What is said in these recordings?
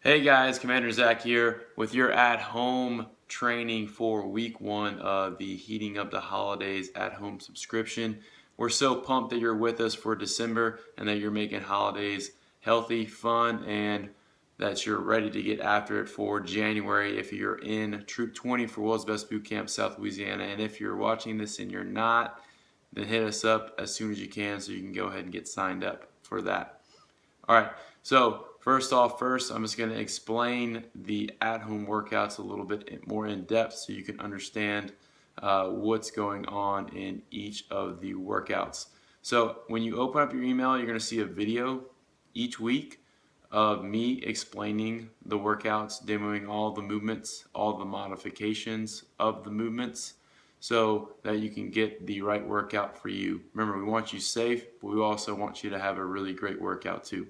Hey guys, Commander Zach here with your at-home training for week 1 of the Heating Up the Holidays at-home subscription. We're so pumped that you're with us for December and that you're making holidays healthy, fun, and that you're ready to get after it for January if you're in Troop 20 for World's Best Boot Camp, South Louisiana. And if you're watching this and you're not, then hit us up as soon as you can so you can go ahead and get signed up for that. All right, so first, I'm just going to explain the at-home workouts a little bit more in depth so you can understand what's going on in each of the workouts. So when you open up your email, you're going to see a video each week of me explaining the workouts, demoing all the movements, all the modifications of the movements, so that you can get the right workout for you. Remember, we want you safe, but we also want you to have a really great workout too.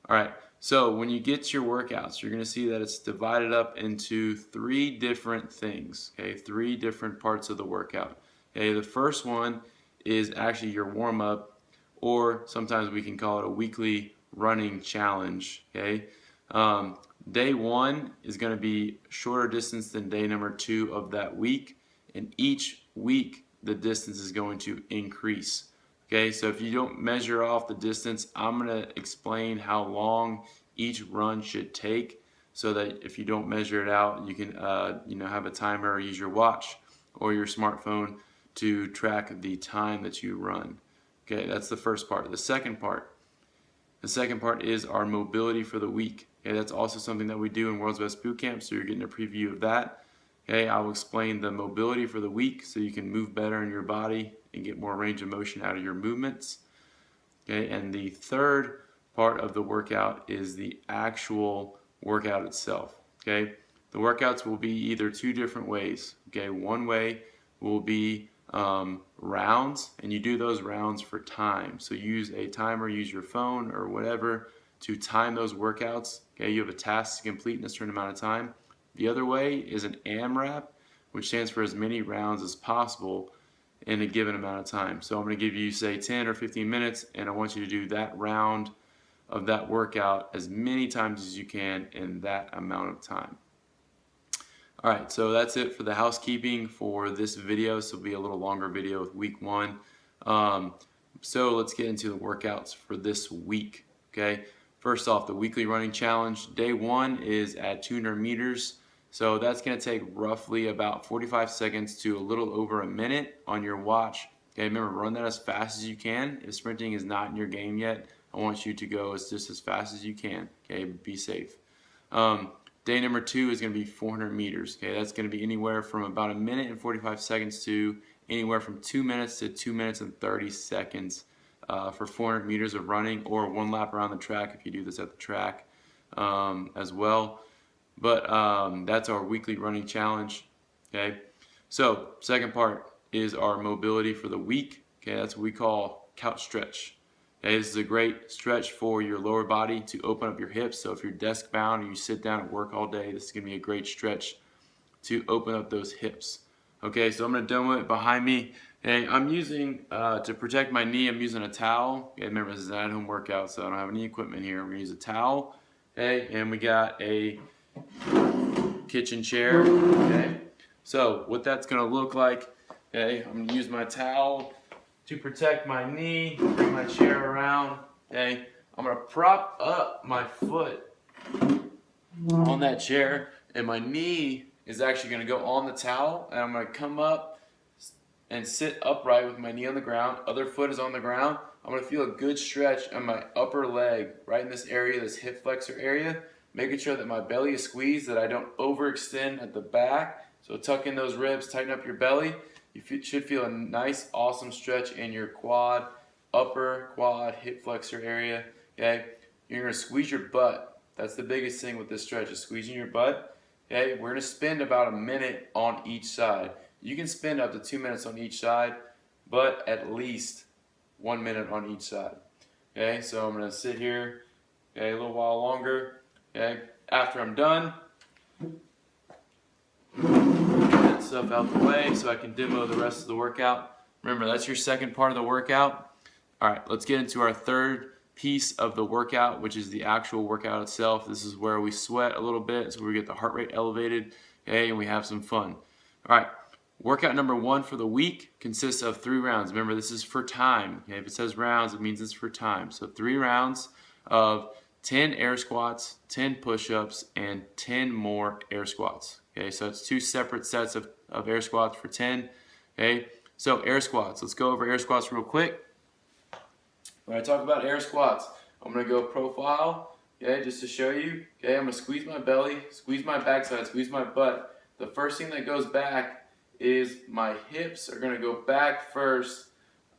All right, so when you get to your workouts, you're going to see that it's divided up into 3 different things, okay? 3 different parts of the workout. Okay, the first one is actually your warm-up, or sometimes we can call it a weekly running challenge, okay? Day 1 is going to be shorter distance than day number 2 of that week, and each week the distance is going to increase. Okay, so if you don't measure off the distance, I'm going to explain how long each run should take so that if you don't measure it out, you can have a timer or use your watch or your smartphone to track the time that you run. Okay, that's the first part. The second part is our mobility for the week. Okay, that's also something that we do in World's Best Boot Camp, so you're getting a preview of that. Okay, I will explain the mobility for the week so you can move better in your body and get more range of motion out of your movements. Okay, and the third part of the workout is the actual workout itself. Okay, the workouts will be either 2 different ways. Okay, one way will be rounds, and you do those rounds for time. So use a timer, use your phone or whatever to time those workouts. Okay, you have a task to complete in a certain amount of time. The other way is an AMRAP, which stands for as many rounds as possible in a given amount of time. So I'm going to give you, say, 10 or 15 minutes, and I want you to do that round of that workout as many times as you can in that amount of time. All right, so that's it for the housekeeping for this video. This will be a little longer video with week 1. So let's get into the workouts for this week. Okay, first off, the weekly running challenge. Day 1 is at 200 meters. So that's going to take roughly about 45 seconds to a little over a minute on your watch. Okay, remember, run that as fast as you can. If sprinting is not in your game yet, I want you to go just as fast as you can. Okay, be safe. Day number 2 is going to be 400 meters. Okay, that's going to be anywhere from about a minute and 45 seconds to anywhere from 2 minutes to 2 minutes and 30 seconds for 400 meters of running, or 1 lap around the track if you do this at the track as well. But that's our weekly running challenge. Okay, so second part is our mobility for the week. Okay, that's what we call couch stretch. Okay, this is a great stretch for your lower body to open up your hips. So if you're desk bound and you sit down and work all day, this is going to be a great stretch to open up those hips. Okay, so I'm going to demo it behind me. Okay, I'm using, to protect my knee, I'm using a towel. Okay, remember, this is an at-home workout, so I don't have any equipment here. I'm going to use a towel. Okay, and we got a kitchen chair. Okay, so what that's going to look like, okay, I'm going to use my towel to protect my knee, bring my chair around. Okay, I'm going to prop up my foot on that chair, and my knee is actually going to go on the towel, and I'm going to come up and sit upright with my knee on the ground. Other foot is on the ground. I'm going to feel a good stretch on my upper leg, right in this area, this hip flexor area, making sure that my belly is squeezed, that I don't overextend at the back. So tuck in those ribs, tighten up your belly. You should feel a nice, awesome stretch in your quad, upper quad, hip flexor area. Okay, you're going to squeeze your butt. That's the biggest thing with this stretch, is squeezing your butt. Okay, we're going to spend about a minute on each side. You can spend up to 2 minutes on each side, but at least 1 minute on each side. Okay, so I'm going to sit here, okay, a little while longer. Okay, after I'm done, get that stuff out the way so I can demo the rest of the workout. Remember, that's your second part of the workout. All right, let's get into our third piece of the workout, which is the actual workout itself. This is where we sweat a little bit, so we get the heart rate elevated, okay, and we have some fun. All right, workout number 1 for the week consists of 3 rounds. Remember, this is for time. Okay? If it says rounds, it means it's for time. So 3 rounds of 10 air squats, 10 push-ups, and 10 more air squats. Okay, so it's 2 separate sets of air squats for 10. Okay, so air squats. Let's go over air squats real quick. When I talk about air squats, I'm going to go profile, okay, just to show you. Okay, I'm going to squeeze my belly, squeeze my backside, squeeze my butt. The first thing that goes back is my hips are going to go back first.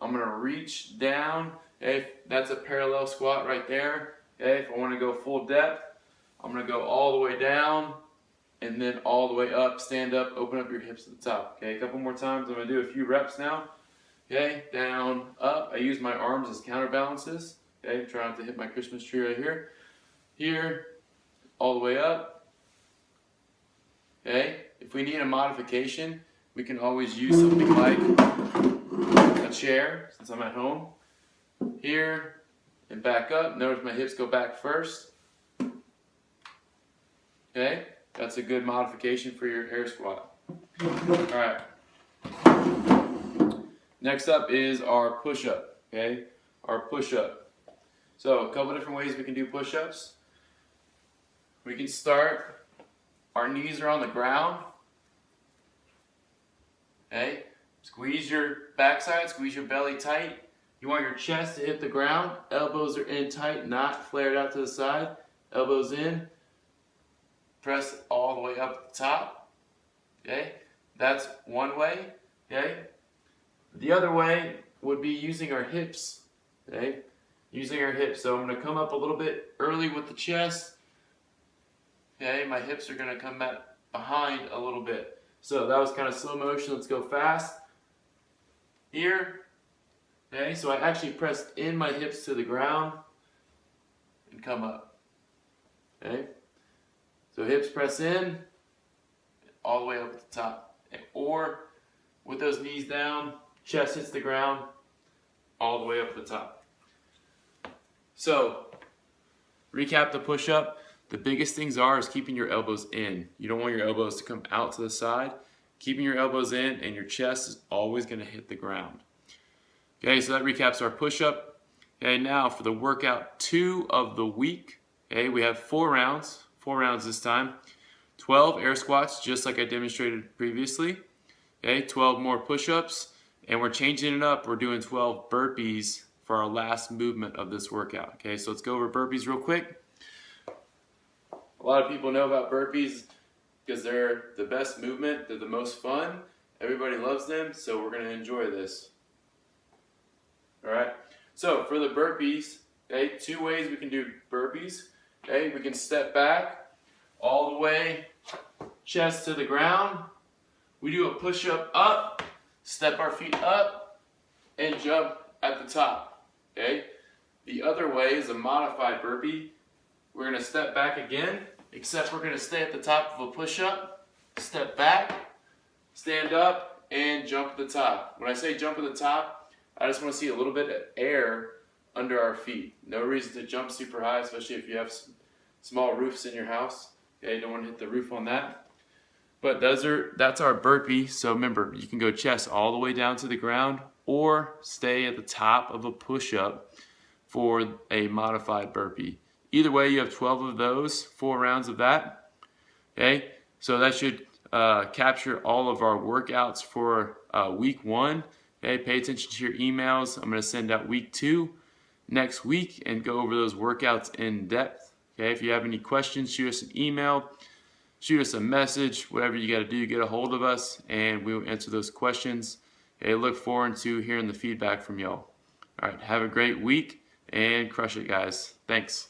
I'm going to reach down. Okay, that's a parallel squat right there. Okay, if I want to go full depth, I'm going to go all the way down and then all the way up. Stand up, open up your hips at the top. Okay, a couple more times. I'm going to do a few reps now. Okay, down, up. I use my arms as counterbalances. Okay, try not to hit my Christmas tree right here. Here, all the way up. Okay, if we need a modification, we can always use something like a chair, since I'm at home. Here, and back up. Notice my hips go back first. Okay, that's a good modification for your air squat. All right. Next up is our push-up, okay? Our push-up. So a couple different ways we can do push-ups. We can start, our knees are on the ground, okay? Squeeze your backside, squeeze your belly tight. You want your chest to hit the ground, elbows are in tight, not flared out to the side. Elbows in, press all the way up at the top, okay? That's one way, okay? The other way would be using our hips, okay? Using our hips. So I'm going to come up a little bit early with the chest, okay? My hips are going to come back behind a little bit. So that was kind of slow motion. Let's go fast. Here, okay? So I actually pressed in my hips to the ground and come up, okay? So hips press in, all the way up at the top. Or with those knees down, chest hits the ground, all the way up at the top. So, recap the push-up. The biggest things is keeping your elbows in. You don't want your elbows to come out to the side. Keeping your elbows in and your chest is always going to hit the ground. Okay, so that recaps our push-up. Okay, now for the workout 2 of the week. Okay, we have 4 rounds this time. 12 air squats, just like I demonstrated previously. Okay, 12 more push-ups. And we're changing it up. We're doing 12 burpees for our last movement of this workout. Okay, so let's go over burpees real quick. A lot of people know about burpees because they're the best movement. They're the most fun. Everybody loves them, so we're going to enjoy this. All right, so for the burpees, okay, 2 ways we can do burpees. Okay, we can step back all the way, chest to the ground. We do a push-up up. Step our feet up and jump at the top, okay? The other way is a modified burpee. We're going to step back again, except we're going to stay at the top of a push-up, step back, stand up, and jump at the top. When I say jump at the top, I just want to see a little bit of air under our feet. No reason to jump super high, especially if you have small roofs in your house. Okay, you don't want to hit the roof on that. But that's our burpee. So remember, you can go chest all the way down to the ground or stay at the top of a push-up for a modified burpee. Either way, you have 12 of those, 4 rounds of that. Okay, so that should capture all of our workouts for week 1. Okay, pay attention to your emails. I'm going to send out week 2 next week and go over those workouts in depth. Okay, if you have any questions, shoot us an email. Shoot us a message, whatever you got to do, get a hold of us, and we will answer those questions. I look forward to hearing the feedback from y'all. All right, have a great week, and crush it, guys. Thanks.